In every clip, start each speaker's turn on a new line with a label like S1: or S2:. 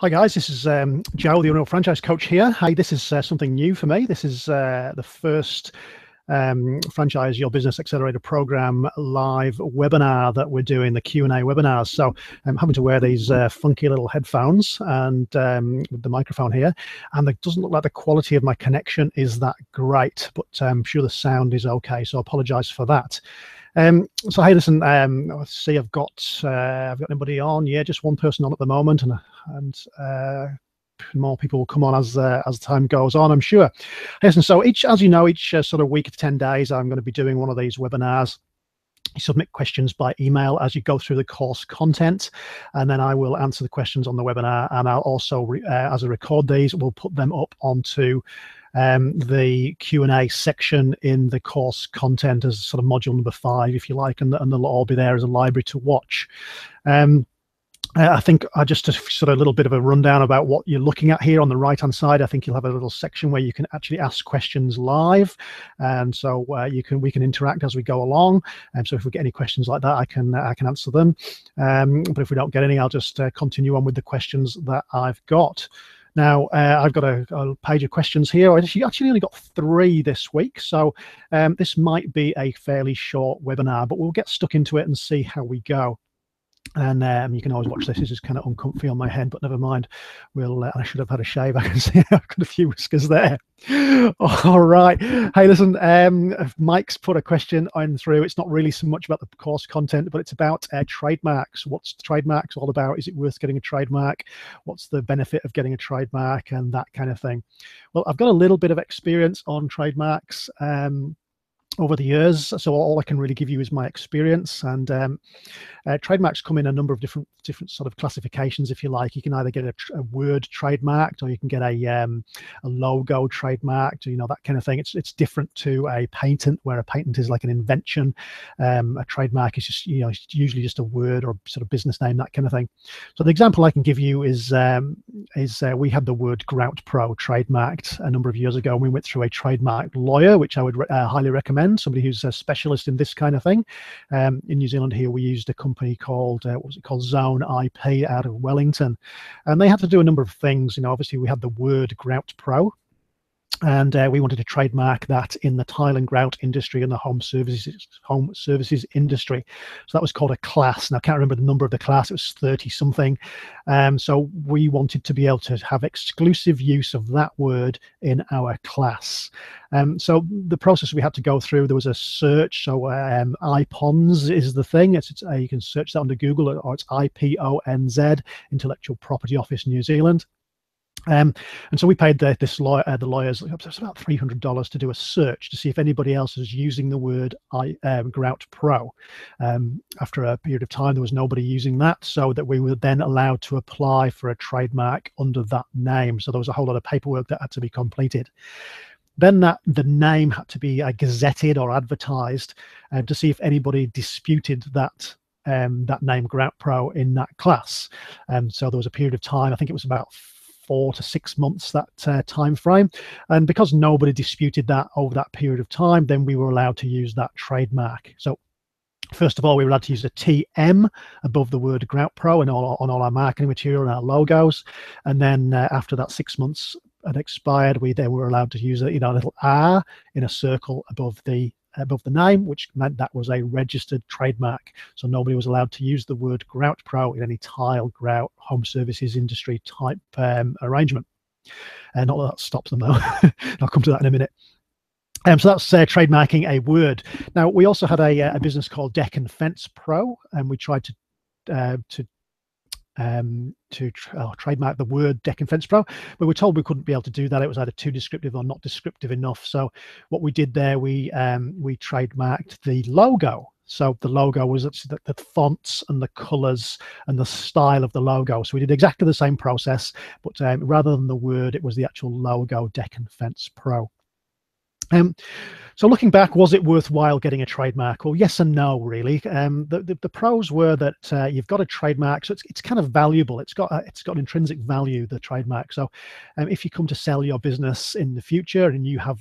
S1: Hi guys, this is Joe, the Unreal Franchise Coach here. Hey, this is something new for me. This is the first Franchise Your Business Accelerator program live webinar that we're doing, the Q&A webinars. So I'm having to wear these funky little headphones and with the microphone here, and it doesn't look like the quality of my connection is that great, but I'm sure the sound is okay, so I apologize for that. So hey, listen, let's see, I've got anybody on? Yeah, just one person on at the moment, and more people will come on as time goes on, I'm sure. Listen, so as you know, each sort of week to 10 days, I'm going to be doing one of these webinars. You submit questions by email as you go through the course content, and then I will answer the questions on the webinar, and I'll also, as I record these, we'll put them up onto the Q&A section in the course content as sort of module number 5, if you like, and they'll all be there as a library to watch. I think just a sort of a little bit of a rundown about what you're looking at here on the right hand side. I think you'll have a little section where you can actually ask questions live, and so we can interact as we go along. And so if we get any questions like that, I can answer them. But if we don't get any, I'll just continue on with the questions that I've got. Now, I've got a page of questions here. I actually only got 3 this week, so this might be a fairly short webinar, but we'll get stuck into it and see how we go. And you can always watch this. This is kind of uncomfy on my head, but never mind. I should have had a shave. I can see I've got a few whiskers there. All right. Hey, listen, Mike's put a question on through. It's not really so much about the course content, but it's about trademarks. What's trademarks all about? Is it worth getting a trademark? What's the benefit of getting a trademark and that kind of thing? Well, I've got a little bit of experience on trademarks over the years, so all I can really give you is my experience. And trademarks come in a number of different sort of classifications, if you like. You can either get a word trademarked, or you can get a logo trademarked, or, that kind of thing. It's different to a patent, where a patent is like an invention. A trademark is just it's usually just a word or sort of business name, that kind of thing. So the example I can give you is we had the word Grout Pro trademarked a number of years ago, and we went through a trademark lawyer, which I would highly recommend. Somebody who's a specialist in this kind of thing. In New Zealand here, we used a company called what was it called, Zone IP, out of Wellington, and they had to do a number of things. Obviously we had the word Grout Pro, and we wanted to trademark that in the tile and grout industry and the home services industry. So that was called a class. Now I can't remember the number of the class. It was 30 something. So we wanted to be able to have exclusive use of that word in our class. So the process we had to go through, there was a search. So IPONZ is the thing. You can search that under Google, or it's IPONZ, Intellectual Property Office, New Zealand. And so we paid the lawyers about $300 to do a search to see if anybody else was using the word Grout Pro. After a period of time, there was nobody using that, so that we were then allowed to apply for a trademark under that name. So there was a whole lot of paperwork that had to be completed. Then the name had to be gazetted or advertised to see if anybody disputed that name Grout Pro in that class. So there was a period of time, I think it was about 4 to 6 months, that time frame, and because nobody disputed that over that period of time, then we were allowed to use that trademark. So first of all, we were allowed to use a TM above the word Grout Pro on all our marketing material and our logos, and then after that 6 months had expired, we then were allowed to use a little R in a circle above the name, which meant that was a registered trademark. So nobody was allowed to use the word Grout Pro in any tile, grout, home services industry type arrangement. And not that stops them though. I'll come to that in a minute. So that's trademarking a word. Now we also had a business called Deck and Fence Pro, and we tried to trademark the word Deck and Fence Pro, but we're told we couldn't be able to do that. It was either too descriptive or not descriptive enough. So what we did there, we trademarked the logo. So the logo was the fonts and the colors and the style of the logo. So we did exactly the same process, but rather than the word, it was the actual logo, Deck and Fence Pro. So looking back, was it worthwhile getting a trademark? Well, yes and no, really. The pros were that you've got a trademark, so it's kind of valuable. It's got intrinsic value, the trademark. So if you come to sell your business in the future and you have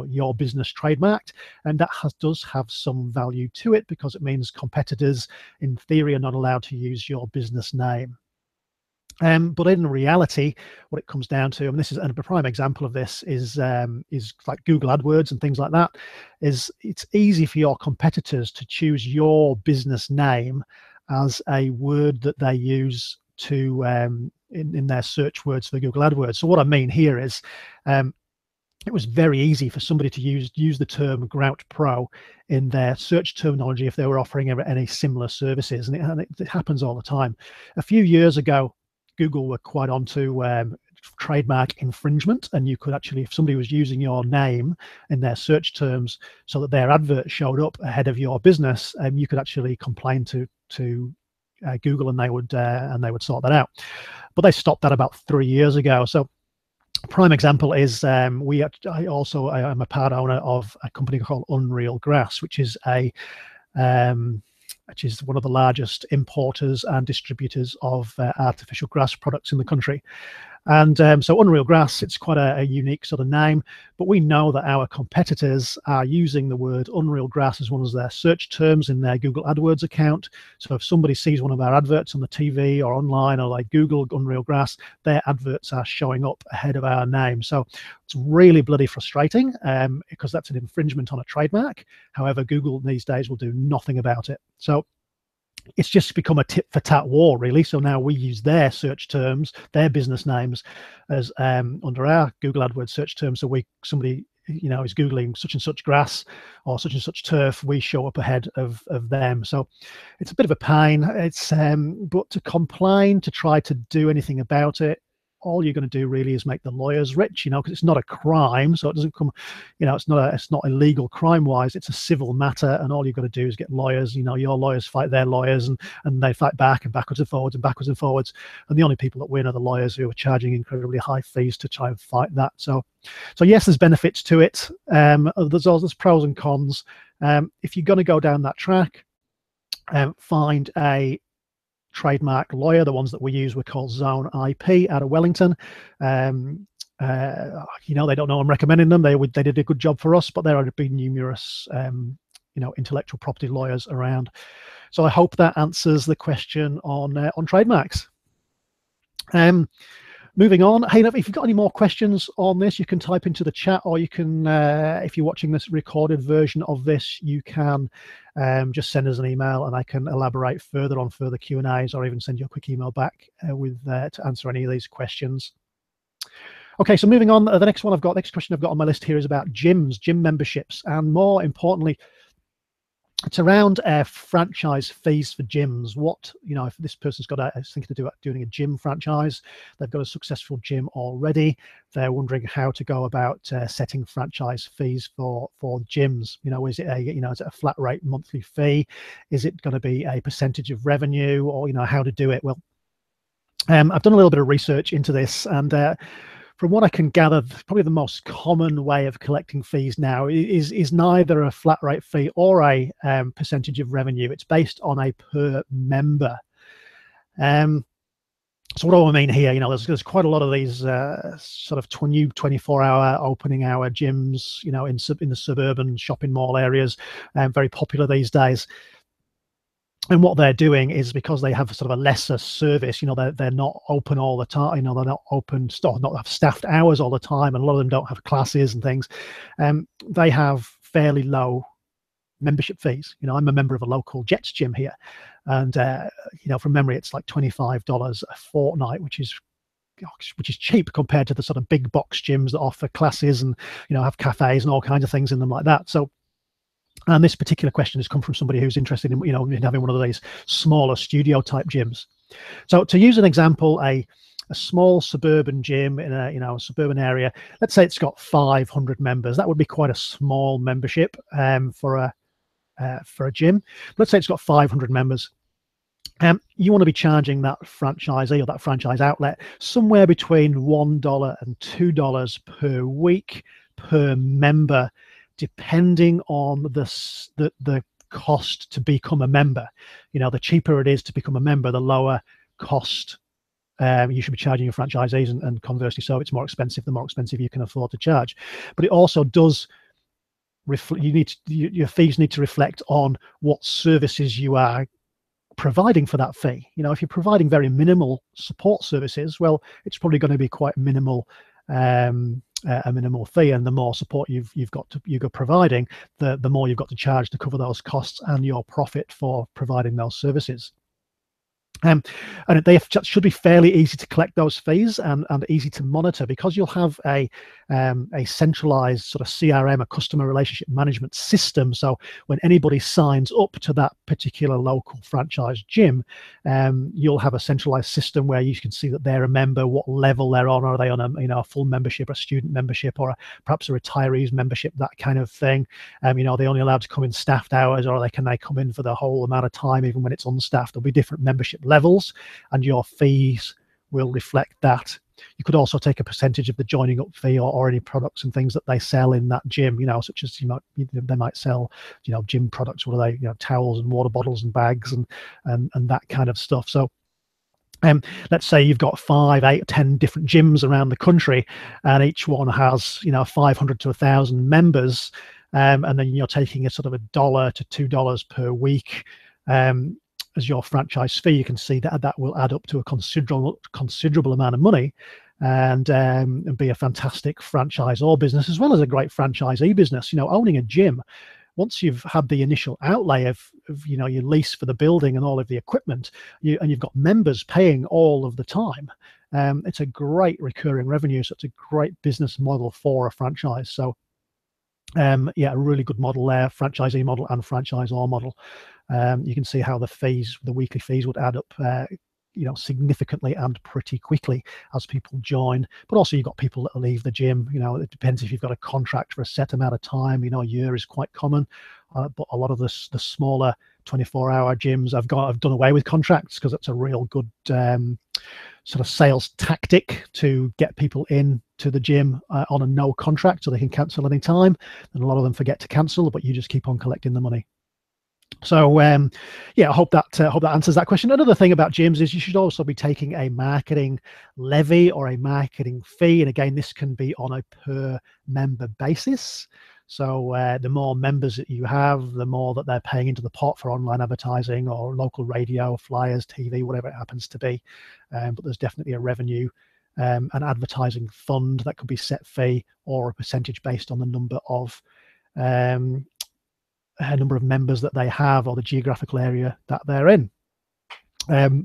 S1: your business trademarked, and that does have some value to it, because it means competitors, in theory, are not allowed to use your business name. But in reality, what it comes down to, and this is a prime example of this, is like Google AdWords and things like that. Is it's easy for your competitors to choose your business name as a word that they use to in their search words for Google AdWords. So what I mean here is, it was very easy for somebody to use the term Grout Pro in their search terminology if they were offering any similar services, and it happens all the time. A few years ago, Google were quite onto trademark infringement, and you could actually, if somebody was using your name in their search terms so that their advert showed up ahead of your business, you could actually complain to Google, and they would sort that out. But they stopped that about 3 years ago. So prime example is I'm a part owner of a company called Unreal Grass, which is one of the largest importers and distributors of artificial grass products in the country. And so Unreal Grass, it's quite a unique sort of name, but we know that our competitors are using the word Unreal Grass as one of their search terms in their Google AdWords account. So if somebody sees one of our adverts on the TV or online, or like Google Unreal Grass, their adverts are showing up ahead of our name. So it's really bloody frustrating, because that's an infringement on a trademark. However, Google these days will do nothing about it. So it's just become a tit for tat war, really. So now we use their search terms, their business names, as under our Google AdWords search terms. So somebody is Googling such and such grass or such and such turf, we show up ahead of them. So it's a bit of a pain. It's but to complain, to try to do anything about it, all you're going to do really is make the lawyers rich, because it's not a crime, so it doesn't come, it's not illegal crime wise. It's a civil matter, and all you've got to do is get lawyers. Your lawyers fight their lawyers, and they fight back, and backwards and forwards and backwards and forwards. And the only people that win are the lawyers who are charging incredibly high fees to try and fight that. So yes, there's benefits to it. There's pros and cons. If you're going to go down that track, find a trademark lawyer. The ones that we use were called Zone IP out of Wellington. They don't know I'm recommending them. They did a good job for us, but there have been numerous intellectual property lawyers around. So I hope that answers the question on trademarks. Moving on. Hey, if you've got any more questions on this, you can type into the chat, or you can, if you're watching this recorded version of this, you can just send us an email, and I can elaborate further on further Q&As, or even send you a quick email back to answer any of these questions. Okay, so moving on, the next question I've got on my list here is about gym memberships, and more importantly, it's around franchise fees for gyms. If this person's got thinking of doing a gym franchise, they've got a successful gym already, they're wondering how to go about setting franchise fees for gyms. Is it a flat rate monthly fee? Is it going to be a percentage of revenue, or how to do it? Well, I've done a little bit of research into this, and from what I can gather, probably the most common way of collecting fees now is neither a flat rate fee or a percentage of revenue. It's based on a per member. So what do I mean here? There's quite a lot of these sort of 24-hour opening hour gyms, in the suburban shopping mall areas, very popular these days. And what they're doing is, because they have sort of a lesser service, they're not open all the time, they're not open, not have staffed hours all the time, and a lot of them don't have classes and things. They have fairly low membership fees. I'm a member of a local Jets gym here, and from memory, it's like $25 a fortnight, which is cheap compared to the sort of big box gyms that offer classes and have cafes and all kinds of things in them like that. So. And this particular question has come from somebody who's interested in, in having one of these smaller studio type gyms. So to use an example, a small suburban gym in a suburban area, let's say it's got 500 members. That would be quite a small membership for a gym. Let's say it's got 500 members. You want to be charging that franchisee or that franchise outlet somewhere between $1 and $2 per week per member, depending on the cost to become a member. The cheaper it is to become a member, the lower cost you should be charging your franchisees, and conversely, so it's more expensive, the more expensive you can afford to charge. But it also does your fees need to reflect on what services you are providing for that fee. If you're providing very minimal support services, well, it's probably going to be quite minimal, a minimal fee, and the more support you've got providing, the more you've got to charge to cover those costs and your profit for providing those services. And they should be fairly easy to collect those fees and easy to monitor, because you'll have a centralized sort of CRM, a customer relationship management system. So when anybody signs up to that particular local franchise gym, you'll have a centralized system where you can see that they're a member, what level they're on. Are they on a full membership, a student membership, or perhaps a retirees membership, that kind of thing. Are they only allowed to come in staffed hours, or can they come in for the whole amount of time even when it's unstaffed? There'll be different membership levels, and your fees will reflect that. You could also take a percentage of the joining up fee, or any products and things that they sell in that gym, such as they might sell gym products. What are they? Towels and water bottles and bags and that kind of stuff. So let's say you've got 5, 8, 10 different gyms around the country, and each one has 500 to 1,000 members, and then you're taking a sort of $1 to $2 per week as your franchise fee. You can see that will add up to a considerable amount of money, and be a fantastic franchisor business as well as a great franchisee business. Owning a gym, once you've had the initial outlay of your lease for the building and all of the equipment, and you've got members paying all of the time, it's a great recurring revenue. So it's a great business model for a franchise. So yeah, a really good model there, franchisee model and franchisor model. You can see how the weekly fees would add up significantly and pretty quickly as people join. But also you've got people that leave the gym. It depends if you've got a contract for a set amount of time. A year is quite common, but a lot of the smaller 24-hour gyms, I've done away with contracts, because it's a real good sort of sales tactic to get people in to the gym on a no contract, so they can cancel any time. And a lot of them forget to cancel, but you just keep on collecting the money. So yeah, I hope that answers that question. Another thing about gyms is you should also be taking a marketing levy or a marketing fee, and again, this can be on a per member basis. So the more members that you have, the more that they're paying into the pot for online advertising or local radio, flyers, TV, whatever it happens to be. But there's definitely a revenue an advertising fund that could be set fee, or a percentage based on the number of members that they have, or the geographical area that they're in.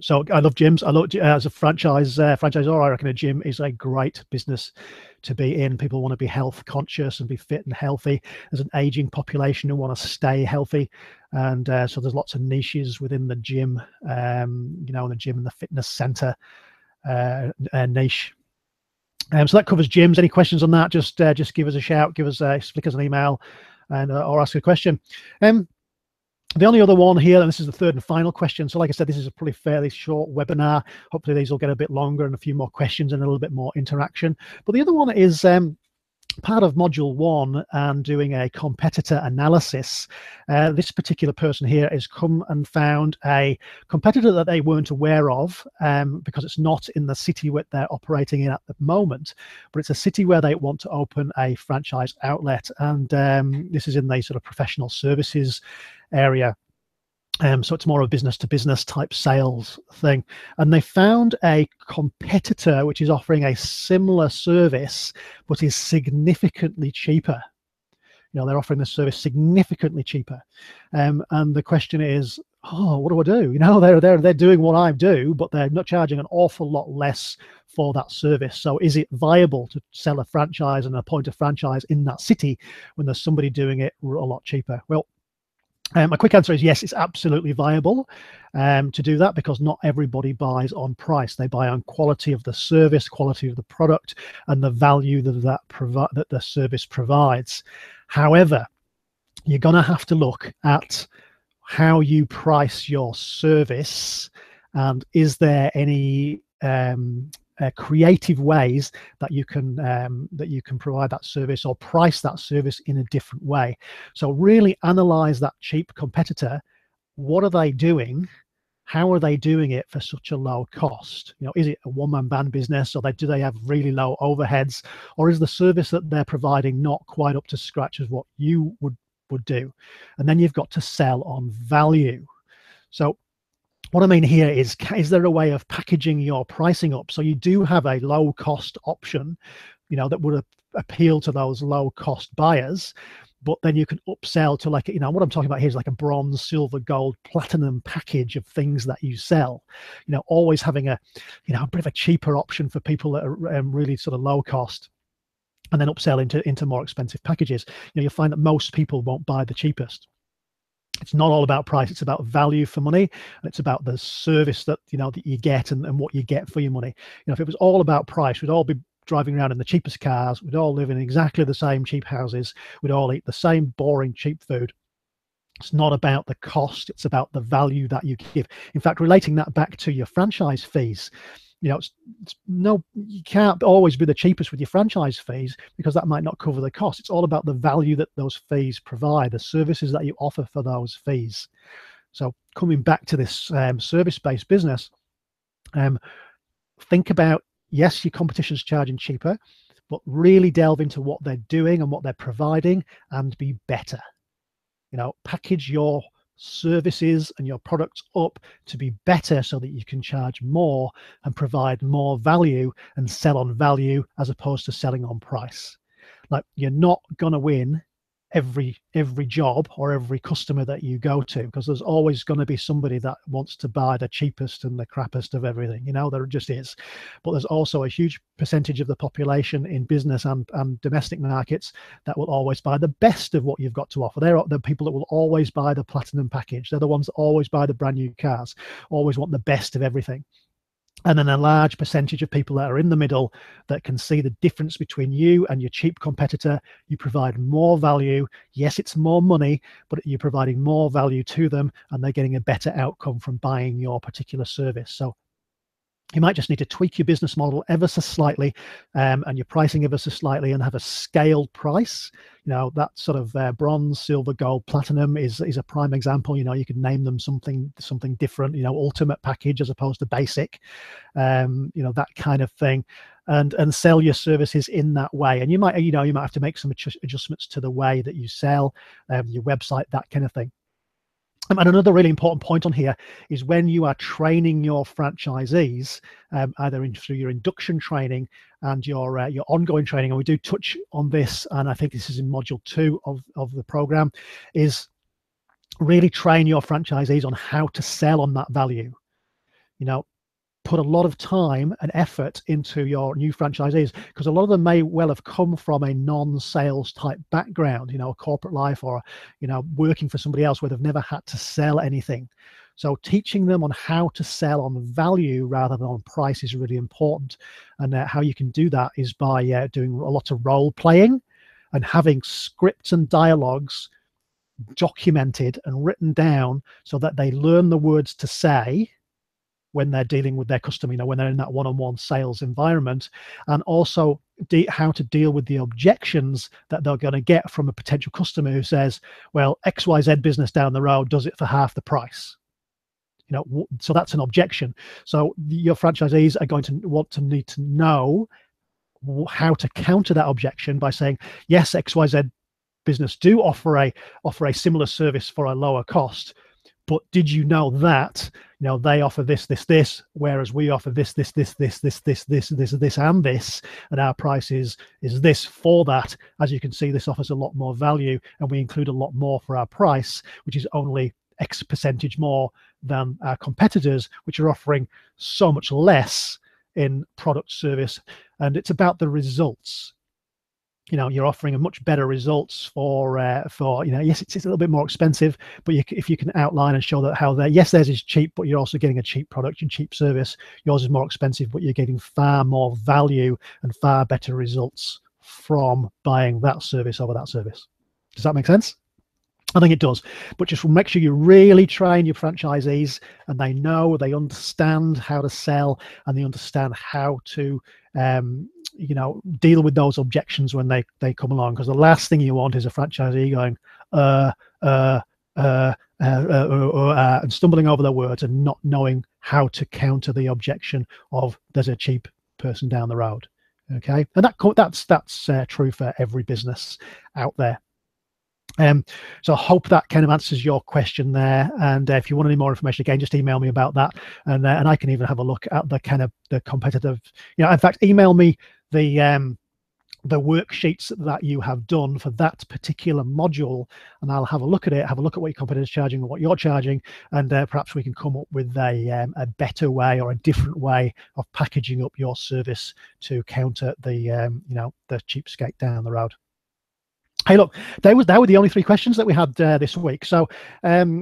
S1: So I love gyms. I love, as a franchisor, I reckon a gym is a great business to be in. People want to be health conscious and be fit and healthy. There's an aging population who want to stay healthy, and so there's lots of niches within the gym. The gym and the fitness center niche. So that covers gyms. Any questions on that? Just give us a shout, flick us an email, and or ask a question. The only other one here, and this is the third and final question. So like I said, this is a pretty fairly short webinar. Hopefully these will get a bit longer and a few more questions and a little bit more interaction. But the other one is part of module 1 and doing a competitor analysis. This particular person here has come and found a competitor that they weren't aware of, because it's not in the city where they're operating in at the moment, but it's a city where they want to open a franchise outlet, and this is in the sort of professional services area. So it's more of a business-to-business type sales thing. And they found a competitor which is offering a similar service, but is significantly cheaper. They're offering this service significantly cheaper. And the question is, what do I do? They're doing what I do, but they're not charging an awful lot less for that service. So is it viable to sell a franchise and appoint a franchise in that city when there's somebody doing it a lot cheaper? Well, my quick answer is yes, it's absolutely viable to do that, because not everybody buys on price. They buy on quality of the service, quality of the product, and the value that the service provides. However, you're going to have to look at how you price your service, and is there any creative ways that you can provide that service or price that service in a different way. So really analyze that cheap competitor. What are they doing? How are they doing it for such a low cost? Is it a one-man band business, or do they have really low overheads, or is the service that they're providing not quite up to scratch as what you would do? And then you've got to sell on value. So what I mean here is there a way of packaging your pricing up so you do have a low cost option, that would appeal to those low cost buyers, but then you can upsell to, like, what I'm talking about here is like a bronze, silver, gold, platinum package of things that you sell, always having a bit of a cheaper option for people that are really sort of low cost, and then upsell into more expensive packages. You'll find that most people won't buy the cheapest. It's not all about price, it's about value for money, and it's about the service that that you get, and what you get for your money. If it was all about price, we'd all be driving around in the cheapest cars, we'd all live in exactly the same cheap houses, we'd all eat the same boring cheap food. It's not about the cost, it's about the value that you give. In fact, relating that back to your franchise fees, no, you can't always be the cheapest with your franchise fees, because that might not cover the cost. It's all about the value that those fees provide, the services that you offer for those fees. So coming back to this service-based business, think about, yes, your competition's charging cheaper, but really delve into what they're doing and what they're providing, and be better. Package your services and your products up to be better so that you can charge more and provide more value and sell on value as opposed to selling on price. Like, you're not going to win every job or every customer that you go to, because there's always going to be somebody that wants to buy the cheapest and the crappiest of everything. There just is. But there's also a huge percentage of the population in business and domestic markets that will always buy the best of what you've got to offer. They're the people that will always buy the platinum package. They're the ones that always buy the brand new cars, always want the best of everything. And then a large percentage of people that are in the middle that can see the difference between you and your cheap competitor. You provide more value. Yes, it's more money, but you're providing more value to them, and they're getting a better outcome from buying your particular service. So you might just need to tweak your business model ever so slightly, and your pricing ever so slightly, and have a scaled price. That sort of bronze, silver, gold, platinum is a prime example. You could name them something different. Ultimate package as opposed to basic. That kind of thing, and sell your services in that way. And you might have to make some adjustments to the way that you sell, your website, that kind of thing. And another really important point on here is when you are training your franchisees, either through your induction training and your ongoing training, and we do touch on this, and I think this is in module 2 of the program, is really train your franchisees on how to sell on that value. Put a lot of time and effort into your new franchisees, because a lot of them may well have come from a non-sales type background, a corporate life, or working for somebody else where they've never had to sell anything. So teaching them on how to sell on value rather than on price is really important. And how you can do that is by doing a lot of role playing and having scripts and dialogues documented and written down so that they learn the words to say when they're dealing with their customer, when they're in that one-on-one sales environment, and also how to deal with the objections that they're going to get from a potential customer who says, well, XYZ business down the road does it for half the price. So that's an objection. So your franchisees are going to need to know how to counter that objection by saying, yes, XYZ business do offer a similar service for a lower cost, but did you know that they offer this, whereas we offer this, and this, and our price is this for that. As you can see, this offers a lot more value, and we include a lot more for our price, which is only X percentage more than our competitors, which are offering so much less in product service. And it's about the results. You're offering a much better results for yes, it's a little bit more expensive, but if you can outline and show that how yes, theirs is cheap, but you're also getting a cheap product and cheap service. Yours is more expensive, but you're getting far more value and far better results from buying that service over that service. Does that make sense? I think it does, but just make sure you really train your franchisees, and they understand how to sell, and they understand how to deal with those objections when they come along. Because the last thing you want is a franchisee going and stumbling over their words and not knowing how to counter the objection of there's a cheap person down the road. Okay, and that's true for every business out there. So I hope that kind of answers your question there. And if you want any more information, again, just email me about that, and I can even have a look at the kind of the competitive. In fact, email me the worksheets that you have done for that particular module, and I'll have a look at it, have a look at what your competitor's charging and what you're charging, and perhaps we can come up with a better way or a different way of packaging up your service to counter the the cheapskate down the road. Hey, look, that were the only 3 questions that we had this week. So, I'm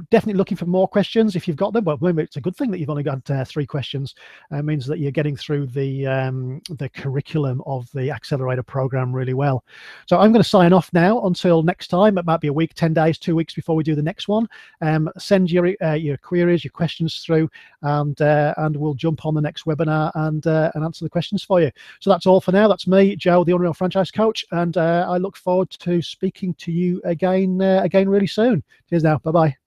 S1: definitely looking for more questions if you've got them. Well, maybe it's a good thing that you've only got 3 questions. It means that you're getting through the curriculum of the Accelerator program really well. So I'm going to sign off now until next time. It might be a week, 10 days, 2 weeks before we do the next one. Send your queries, your questions through, and we'll jump on the next webinar and answer the questions for you. So that's all for now. That's me, Joe, the Unreal Franchise Coach, and I look forward to speaking to you again really soon. Cheers now. Bye-bye.